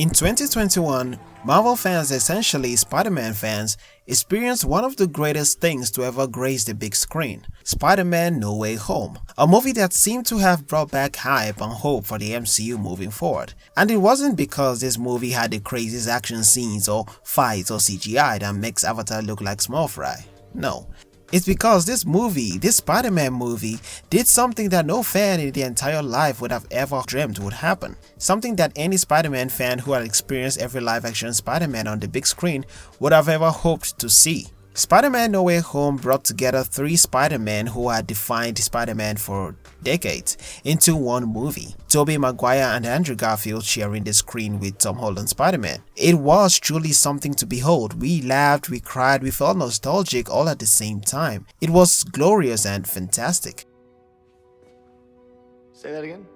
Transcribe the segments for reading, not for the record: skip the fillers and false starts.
In 2021, Marvel fans, essentially Spider-Man fans, experienced one of the greatest things to ever grace the big screen, Spider-Man No Way Home, a movie that seemed to have brought back hype and hope for the MCU moving forward. And it wasn't because this movie had the craziest action scenes or fights or CGI that makes Avatar look like small fry. No. It's because this Spider-Man movie, did something that no fan in their entire life would have ever dreamt would happen. Something that any Spider-Man fan who had experienced every live-action Spider-Man on the big screen would have ever hoped to see. Spider-Man No Way Home brought together three Spider-Men who had defined Spider-Man for decades into one movie, Tobey Maguire and Andrew Garfield sharing the screen with Tom Holland's Spider-Man. It was truly something to behold. We laughed, we cried, we felt nostalgic all at the same time. It was glorious and fantastic. Say that again?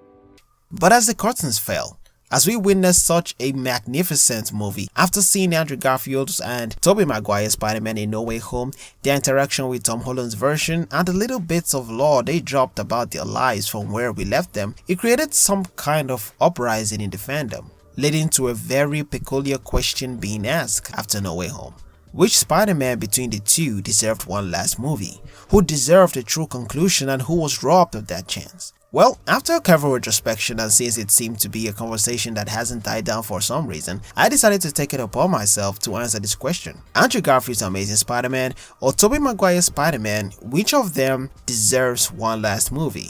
But as the curtains fell, as we witnessed such a magnificent movie, after seeing Andrew Garfield's and Tobey Maguire's Spider-Man in No Way Home, their interaction with Tom Holland's version, and the little bits of lore they dropped about their lives from where we left them, it created some kind of uprising in the fandom, leading to a very peculiar question being asked after No Way Home. Which Spider-Man between the two deserved one last movie? Who deserved a true conclusion and who was robbed of that chance? Well, after a careful retrospection and since it seemed to be a conversation that hasn't died down for some reason, I decided to take it upon myself to answer this question. Andrew Garfield's Amazing Spider-Man or Tobey Maguire's Spider-Man, which of them deserves one last movie?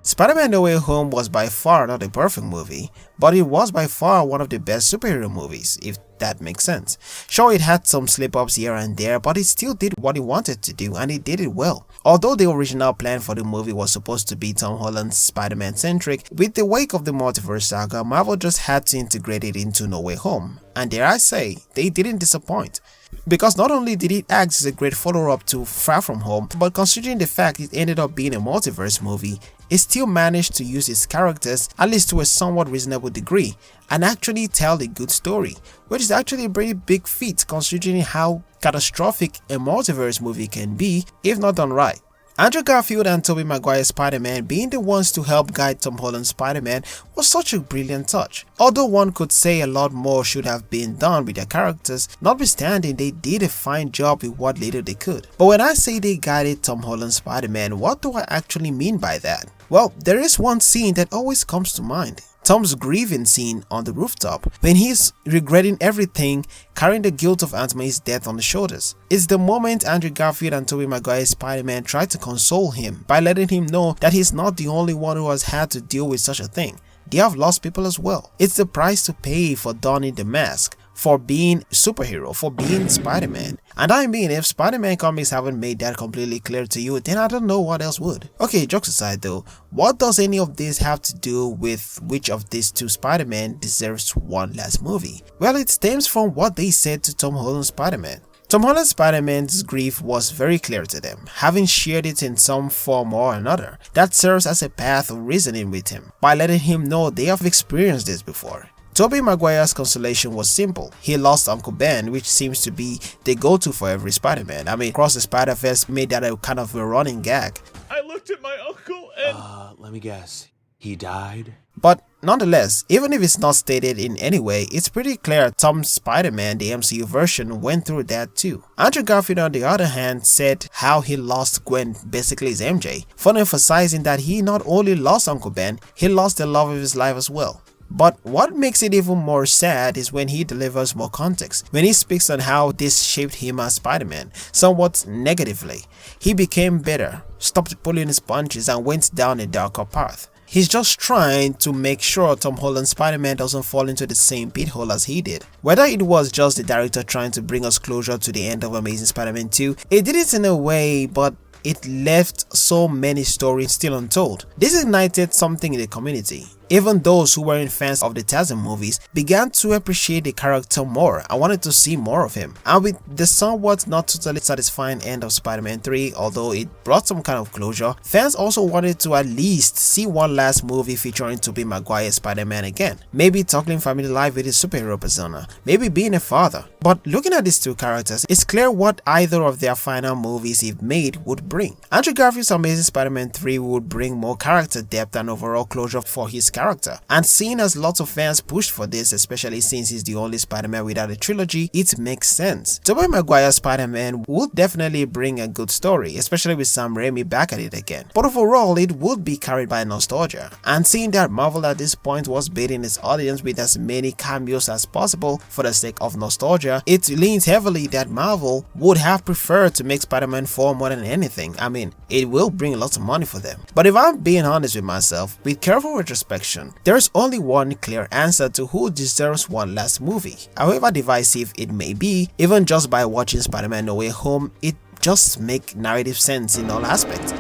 Spider-Man No Way Home was by far not a perfect movie, but it was by far one of the best superhero movies, if that makes sense. Sure, it had some slip-ups here and there, but it still did what it wanted to do, and it did it well. Although the original plan for the movie was supposed to be Tom Holland's Spider-Man centric, with the wake of the multiverse saga, Marvel just had to integrate it into No Way Home. And dare I say, they didn't disappoint. Because not only did it act as a great follow-up to Far From Home, but considering the fact it ended up being a multiverse movie, it still managed to use its characters, at least to a somewhat reasonable degree, and actually tell a good story, which is actually a pretty big feat considering how catastrophic a multiverse movie can be if not done right. Andrew Garfield and Tobey Maguire's Spider-Man being the ones to help guide Tom Holland's Spider-Man was such a brilliant touch. Although one could say a lot more should have been done with their characters, notwithstanding they did a fine job with what little they could. But when I say they guided Tom Holland's Spider-Man, what do I actually mean by that? Well, there is one scene that always comes to mind. Tom's grieving scene on the rooftop, when he's regretting everything, carrying the guilt of Aunt May's death on his shoulders. It's the moment Andrew Garfield and Tobey Maguire's Spider-Man try to console him by letting him know that he's not the only one who has had to deal with such a thing. They have lost people as well. It's the price to pay for donning the mask, for being a superhero, for being Spider-Man. And I mean, if Spider-Man comics haven't made that completely clear to you, then I don't know what else would. Okay, jokes aside though, what does any of this have to do with which of these two Spider-Man deserves one last movie? Well, it stems from what they said to Tom Holland's Spider-Man. Tom Holland's Spider-Man's grief was very clear to them, having shared it in some form or another. That serves as a path of reasoning with him, by letting him know they have experienced this before. Tobey Maguire's consolation was simple. He lost Uncle Ben, which seems to be the go-to for every Spider-Man. I mean, Across the Spider-Verse made that a kind of a running gag. I looked at my uncle and... let me guess. He died? But nonetheless, even if it's not stated in any way, it's pretty clear Tom's Spider-Man, the MCU version, went through that too. Andrew Garfield on the other hand said how he lost Gwen, basically his MJ, further emphasizing that he not only lost Uncle Ben, he lost the love of his life as well. But what makes it even more sad is when he delivers more context, when he speaks on how this shaped him as Spider-Man, somewhat negatively. He became bitter, stopped pulling his punches and went down a darker path. He's just trying to make sure Tom Holland's Spider-Man doesn't fall into the same pit hole as he did. Whether it was just the director trying to bring us closure to the end of Amazing Spider-Man 2, it did it in a way, but it left so many stories still untold. This ignited something in the community. Even those who weren't fans of the Tarzan movies began to appreciate the character more and wanted to see more of him. And with the somewhat not totally satisfying end of Spider-Man 3, although it brought some kind of closure, fans also wanted to at least see one last movie featuring Tobey Maguire's Spider-Man again. Maybe tackling family life with his superhero persona, maybe being a father. But looking at these two characters, it's clear what either of their final movies, if made, would bring. Andrew Garfield's Amazing Spider-Man 3 would bring more character depth and overall closure for his character. And seeing as lots of fans pushed for this, especially since he's the only Spider-Man without a trilogy, it makes sense. Tobey Maguire's Spider-Man would definitely bring a good story, especially with Sam Raimi back at it again. But overall, it would be carried by nostalgia. And seeing that Marvel at this point was baiting its audience with as many cameos as possible for the sake of nostalgia, it leans heavily that Marvel would have preferred to make Spider-Man 4 more than anything. I mean, it will bring lots of money for them. But if I'm being honest with myself, with careful retrospection, there's only one clear answer to who deserves one last movie. However divisive it may be, even just by watching Spider-Man No Way Home, it just makes narrative sense in all aspects.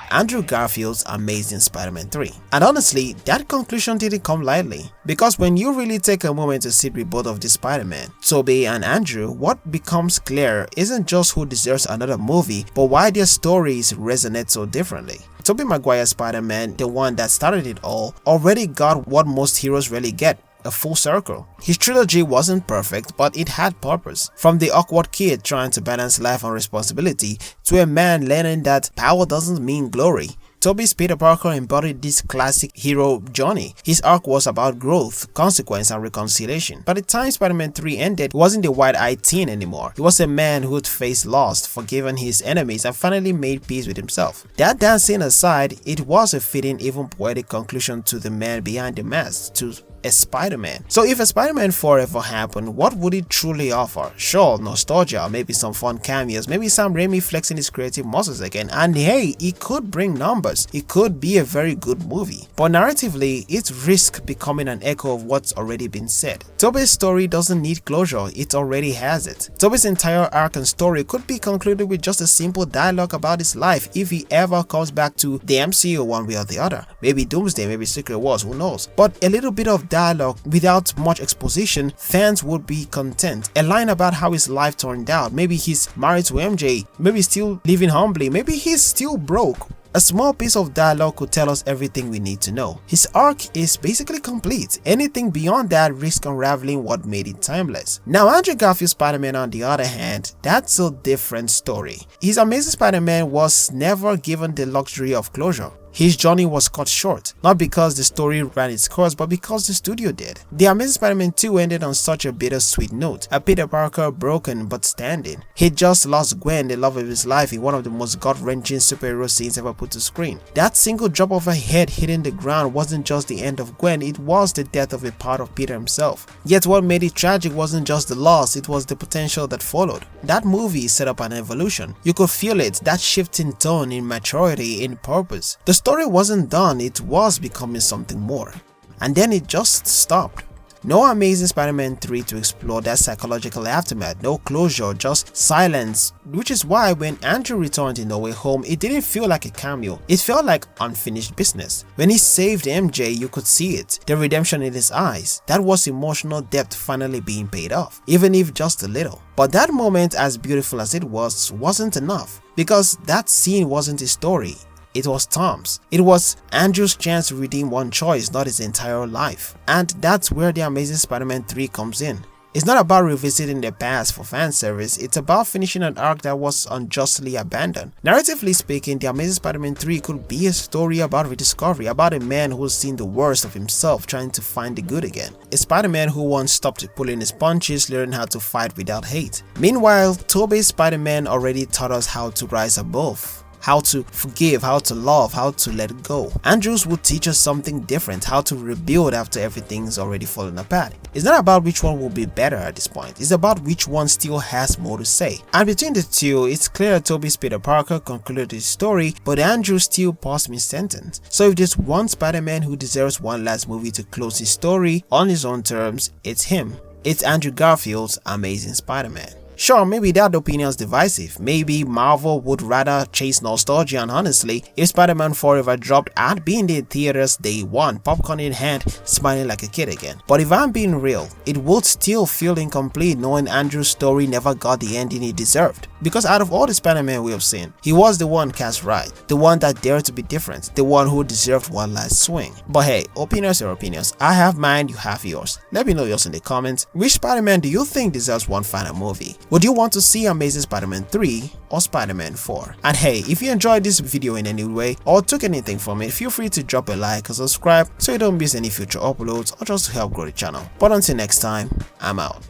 Andrew Garfield's Amazing Spider-Man 3. And honestly, that conclusion didn't come lightly, because when you really take a moment to sit with both of the Spider-Man, Tobey and Andrew, what becomes clear isn't just who deserves another movie, but why their stories resonate so differently. Tobey Maguire's Spider-Man, the one that started it all, already got what most heroes rarely get: a full circle. His trilogy wasn't perfect, but it had purpose. From the awkward kid trying to balance life and responsibility to a man learning that power doesn't mean glory. Tobey's Peter Parker embodied this classic hero journey. His arc was about growth, consequence, and reconciliation. By the time Spider-Man 3 ended, he wasn't the wide-eyed teen anymore. He was a man who'd faced loss, forgiven his enemies, and finally made peace with himself. That dancing aside, it was a fitting, even poetic conclusion to the man behind the mask, to a Spider-Man. So if a Spider-Man 4 ever happened, what would it truly offer? Sure, nostalgia, maybe some fun cameos, maybe Sam Raimi flexing his creative muscles again, and hey, it could bring numbers. It could be a very good movie. But narratively, it risks becoming an echo of what's already been said. Tobey's story doesn't need closure, it already has it. Tobey's entire arc and story could be concluded with just a simple dialogue about his life if he ever comes back to the MCU one way or the other. Maybe Doomsday, maybe Secret Wars, who knows. But a little bit of dialogue without much exposition, fans would be content. A line about how his life turned out, maybe he's married to MJ, maybe still living humbly, maybe he's still broke. A small piece of dialogue could tell us everything we need to know. His arc is basically complete. Anything beyond that risks unraveling what made it timeless. Now, Andrew Garfield's Spider-Man, on the other hand, that's a different story. His Amazing Spider-Man was never given the luxury of closure. His journey was cut short, not because the story ran its course, but because the studio did. The Amazing Spider-Man 2 ended on such a bittersweet note, a Peter Parker broken but standing. He just lost Gwen, the love of his life, in one of the most gut-wrenching superhero scenes ever put to screen. That single drop of her head hitting the ground wasn't just the end of Gwen, it was the death of a part of Peter himself. Yet what made it tragic wasn't just the loss, it was the potential that followed. That movie set up an evolution. You could feel it, that shift in tone, in maturity, in purpose. The story wasn't done, it was becoming something more. And then it just stopped. No Amazing Spider-Man 3 to explore that psychological aftermath, no closure, just silence, which is why when Andrew returned in No Way Home, it didn't feel like a cameo, it felt like unfinished business. When he saved MJ, you could see it, the redemption in his eyes. That was emotional depth finally being paid off, even if just a little. But that moment, as beautiful as it was, wasn't enough, because that scene wasn't his story. It was Tom's. It was Andrew's chance to redeem one choice, not his entire life. And that's where the Amazing Spider-Man 3 comes in. It's not about revisiting the past for fan service, it's about finishing an arc that was unjustly abandoned. Narratively speaking, the Amazing Spider-Man 3 could be a story about rediscovery, about a man who's seen the worst of himself trying to find the good again. A Spider-Man who once stopped pulling his punches, learning how to fight without hate. Meanwhile, Tobey's Spider-Man already taught us how to rise above. How to forgive, how to love, how to let go. Andrews would teach us something different, how to rebuild after everything's already fallen apart. It's not about which one will be better at this point, it's about which one still has more to say. And between the two, it's clear Tobey's Peter Parker concluded his story, but Andrew still paused mid-sentence. So if there's one Spider-Man who deserves one last movie to close his story on his own terms, it's him. It's Andrew Garfield's Amazing Spider-Man. Sure, maybe that opinion's divisive. Maybe Marvel would rather chase nostalgia, and honestly, if Spider-Man 4 ever dropped, I'd be in the theaters day one, popcorn in hand, smiling like a kid again. But if I'm being real, it would still feel incomplete knowing Andrew's story never got the ending he deserved. Because out of all the Spider-Man we have seen, he was the one cast right, the one that dared to be different, the one who deserved one last swing. But hey, opinions are opinions. I have mine, you have yours. Let me know yours in the comments. Which Spider-Man do you think deserves one final movie? Would you want to see Amazing Spider-Man 3 or Spider-Man 4? And hey, if you enjoyed this video in any way or took anything from it, feel free to drop a like or subscribe so you don't miss any future uploads or just to help grow the channel. But until next time, I'm out.